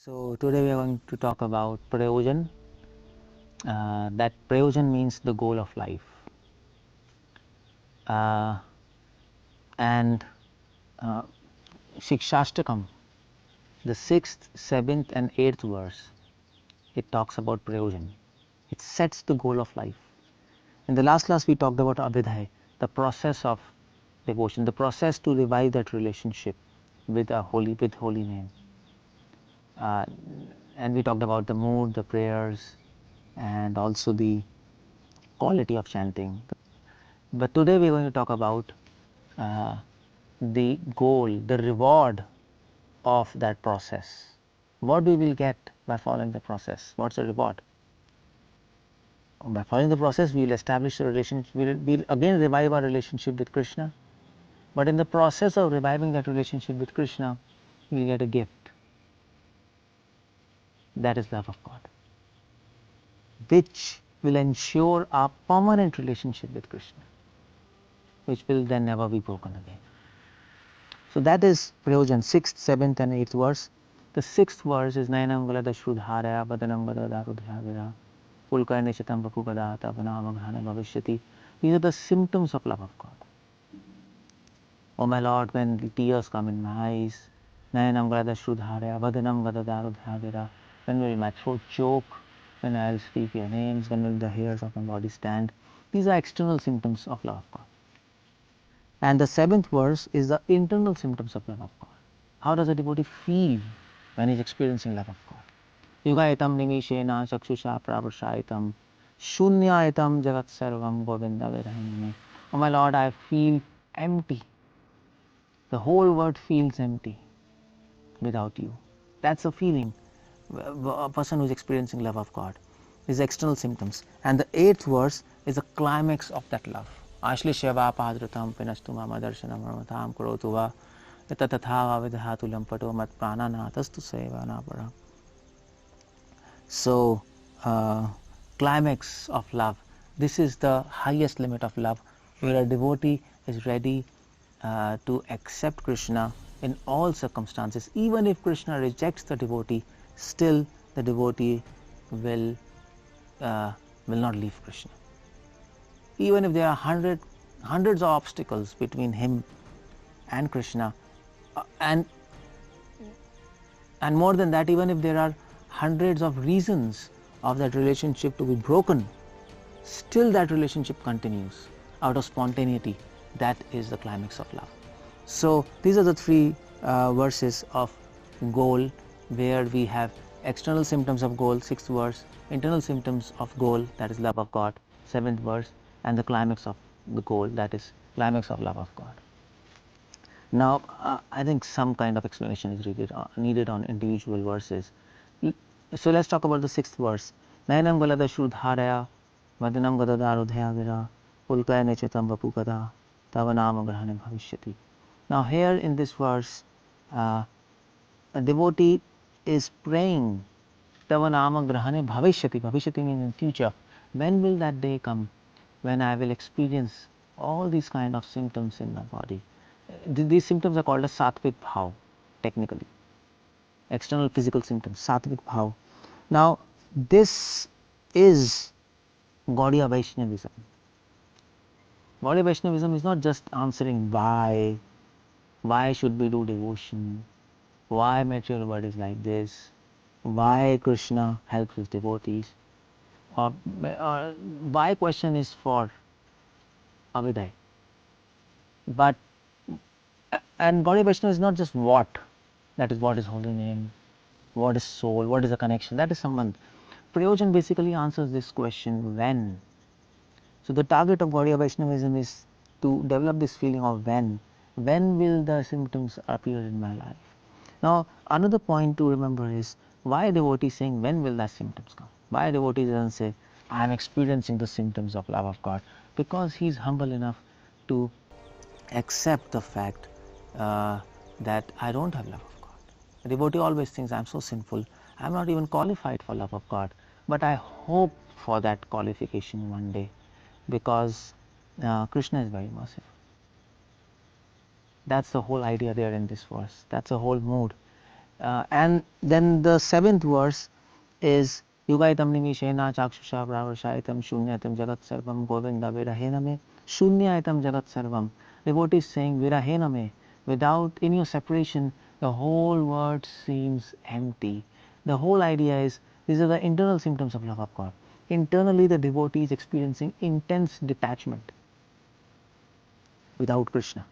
So today we are going to talk about Prayojana. That Prayojana means the goal of life. And Siksastakam, the 6th, 7th and 8th verse, it talks about Prayojana. It sets the goal of life. In the last class we talked about Abhidhay, the process of devotion, the process to revive that relationship with holy name. And we talked about the mood, the prayers, and also the quality of chanting. But today we are going to talk about the goal, the reward of that process. What we will get by following the process? What's the reward? By following the process, we will establish a relationship, we'll again revive our relationship with Krishna. But in the process of reviving that relationship with Krishna, we will get a gift. That is love of God, which will ensure our permanent relationship with Krishna, which will then never be broken again. So that is Prayojana, 6th, 7th and 8th verse. The 6th verse is Nayanam Galadashrudharaya Vadanam Gadadarudyavira Pulkarnishatam Vapukadata Vanamaghana Bhavishyati. These are the symptoms of love of God. Oh my Lord, when the tears come in my eyes, Nayanam Galadashrudharaya Vadanam Gadadarudyavira, when will my throat choke, when I will speak your names, when will the hairs of my body stand. These are external symptoms of love of God. And the 7th verse is the internal symptoms of love of God. How does a devotee feel when he is experiencing love of God? Yugayatam nimishena chakshusha pravarshaitam shunyayatam jagat sarvam govinda virahime. Oh my Lord, I feel empty. The whole world feels empty without you. That's a feeling. A person who is experiencing love of God is external symptoms. And the 8th verse is the climax of that love. Ashlishyava padratam pinastu mama darshanam ramatam karotu va yatatatha vidhatu lampato mat prananatastu sevanapara. So, climax of love. This is the highest limit of love, where a devotee is ready to accept Krishna in all circumstances. Even if Krishna rejects the devotee, still the devotee will not leave Krishna. Even if there are hundreds of obstacles between him and Krishna, and more than that, even if there are hundreds of reasons of that relationship to be broken, still that relationship continues out of spontaneity. That is the climax of love. So these are the 3 verses of goal, where we have external symptoms of goal, 6th verse, internal symptoms of goal, that is love of God, 7th verse, and the climax of the goal, that is climax of love of God. Now, I think some kind of explanation is needed on individual verses. So let's talk about the 6th verse. Nayanam Galadashrudharaya Vadanam Gadadarudhyavira Pulkaya Nechatam Vapukada Tavanama Grahane Bhavishyati. Now here in this verse, a devotee is praying Tavanama Grahane Bhavishyati. Bhavishyati means in future. When will that day come when I will experience all these kind of symptoms in my body? These symptoms are called as sattvic bhav, technically. External physical symptoms, sattvic bhav. Now, this is Gaudiya Vaishnavism. Gaudiya Vaishnavism is not just answering why should we do devotion, why material world is like this, why Krishna helps his devotees, or why question is for Abhidhay. But, and Gaudiya Vaishnava is not just what, that is what is holy name, what is soul, what is the connection, that is Sambandh. Prayojana basically answers this question, when. So the target of Gaudiya Vaishnavism is to develop this feeling of when. When will the symptoms appear in my life? Now, another point to remember is, why a devotee saying when will the symptoms come? Why a devotee doesn't say, I am experiencing the symptoms of love of God? Because he is humble enough to accept the fact that I don't have love of God. A devotee always thinks, I am so sinful, I am not even qualified for love of God. But I hope for that qualification one day, because Krishna is very merciful. That's the whole idea there in this verse. That's the whole mood. And then the 7th verse is Yugaitam nimishena chakshusha pravarshaitam shunyatam jagat sarvam govinda virahename shunyatam jagat sarvam. Devotee is saying virahename, without in your separation the whole world seems empty. The whole idea is these are the internal symptoms of love of God. Internally the devotee is experiencing intense detachment without Krishna.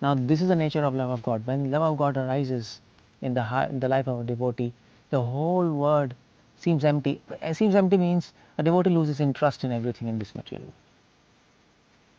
Now this is the nature of love of God. When love of God arises in the life of a devotee, the whole world seems empty. Seems empty means a devotee loses interest in everything in this material world.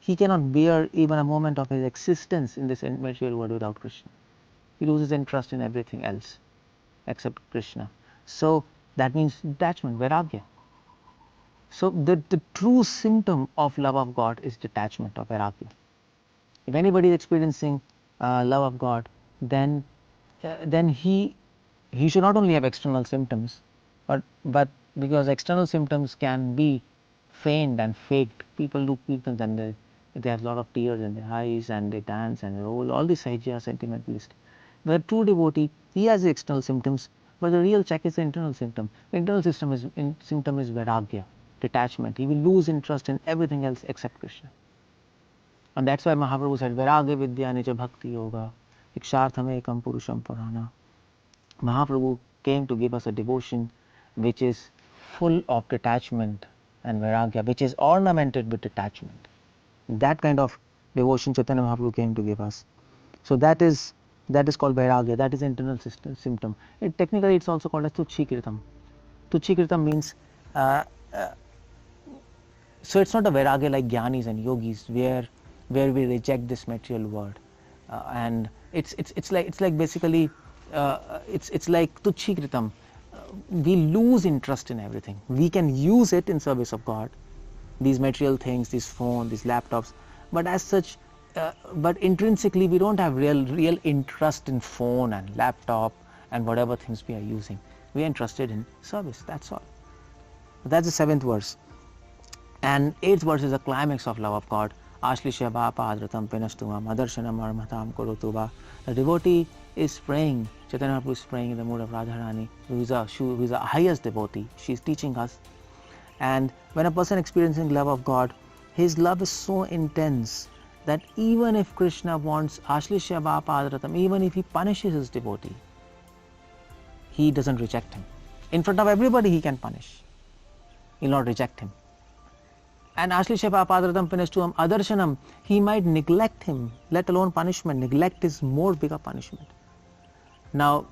He cannot bear even a moment of his existence in this material world without Krishna. He loses interest in everything else except Krishna. So that means detachment, vairagya. So the true symptom of love of God is detachment or vairagya. If anybody is experiencing love of God, then he should not only have external symptoms, but because external symptoms can be feigned and faked. People do kirtans and they have a lot of tears in their eyes and they dance and roll. All these are sentimentalist. But a true devotee, he has the external symptoms, but the real check is the internal symptom. The internal symptom is vairagya, detachment. He will lose interest in everything else except Krishna. And that's why Mahaprabhu said, Vairagya vidya nija bhakti yoga, ikshartham ekam purusham purana. Mahaprabhu came to give us a devotion which is full of detachment and vairagya, which is ornamented with detachment. That kind of devotion Chaitanya Mahaprabhu came to give us. So that is called vairagya, that is internal symptom. Technically it's also called as 𝗙cie𝗹𝗹liche. 𝗙cie𝗹𝗹liche means, so it's not a vairagya like jnanis and yogis where we reject this material world, and it's like basically it's like 𝗙cie𝗹𝗹liche. We lose interest in everything. We can use it in service of God, these material things, this phone, these laptops, but as such, but intrinsically we don't have real interest in phone and laptop and whatever things we are using. We are interested in service, that's all. That's the 7th verse. And 8th verse is the climax of love of God. 𝗙cie 𝗹𝗹ecie penastumam adarshanam armatam korotuva. The devotee is praying, Chaitanya Mahaprabhu is praying in the mood of Radharani, who is the highest devotee. She is teaching us. And when a person experiencing love of God, his love is so intense that even if Krishna wants 𝗙cie 𝗹𝗹ecie, even if he punishes his devotee, he doesn't reject him. In front of everybody he can punish. He will not reject him. And 𝗙cie 𝗹𝗹ecie penastumam adarshanam, he might neglect him, let alone punishment. Neglect is more bigger punishment. Now,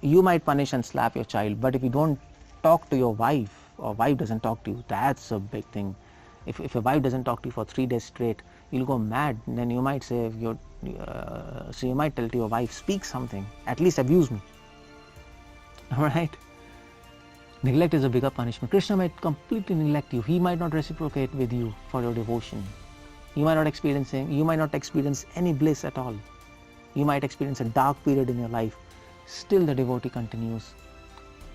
you might punish and slap your child, but if you don't talk to your wife, or wife doesn't talk to you, that's a big thing. If your wife doesn't talk to you for 3 days straight, you'll go mad. And then you might say, so you might tell to your wife, speak something, at least abuse me. Alright? Neglect is a bigger punishment. Krishna might completely neglect you. He might not reciprocate with you for your devotion. You might not experience any bliss at all. You might experience a dark period in your life. Still the devotee continues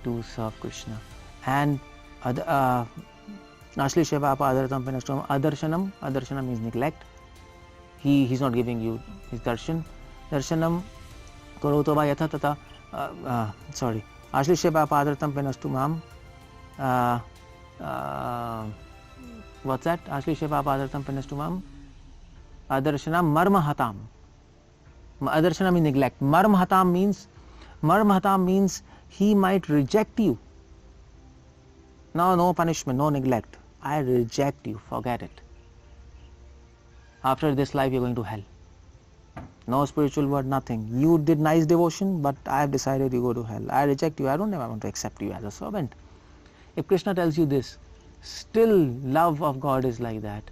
to serve Krishna. And 𝗙cie 𝗹𝗹ecie penastumam adarshanam. Adarshanam means neglect. He's not giving you his darshan. Darshanam karotova yatha tata. 𝗙cie 𝗹𝗹ecie penastumam. What's that? 𝗙cie 𝗹𝗹ecie penastumam adarshanam marmahatam. Adarshanam means neglect. Marmahatam means he might reject you. No punishment, no neglect. I reject you, forget it. After this life, you're going to hell. No spiritual word, nothing. You did nice devotion, but I have decided you go to hell. I reject you. I don't ever want to accept you as a servant. If Krishna tells you this, still love of God is like that.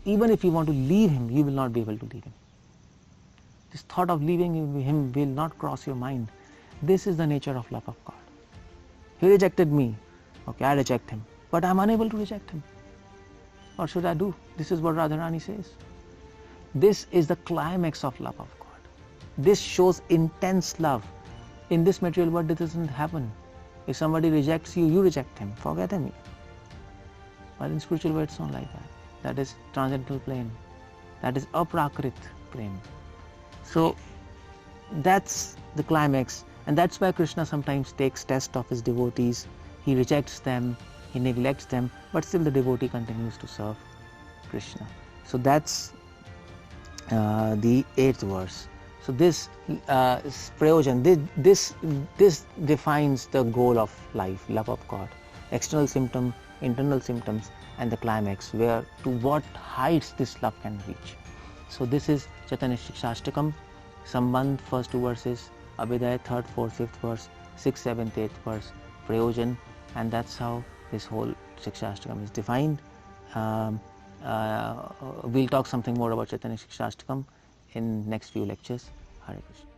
Even if you want to leave him, you will not be able to leave him. This thought of leaving him will not cross your mind. This is the nature of love of God. He rejected me. Okay, I reject him. But I am unable to reject him. What should I do? This is what Radharani says. This is the climax of love of God. This shows intense love. In this material world, this doesn't happen. If somebody rejects you, you reject him. Forget him. But in spiritual world, it's not like that. That is transcendental plane. That is aprakrit plane. So that's the climax, and that's why Krishna sometimes takes test of his devotees. He rejects them, he neglects them, but still the devotee continues to serve Krishna. So that's the 8th verse. So this Prayojana, this defines the goal of life, love of God. External symptom, internal symptoms, and the climax, where to what heights this love can reach. So this is Chaitanya Siksastakam, Sambandh, first 2 verses, Abhidaya, 3rd, 4th, 5th verse, 6th, 7th, 8th verse, Prayojana, and that's how this whole Siksastakam is defined. We'll talk something more about Chaitanya Siksastakam in next few lectures. Hare Krishna.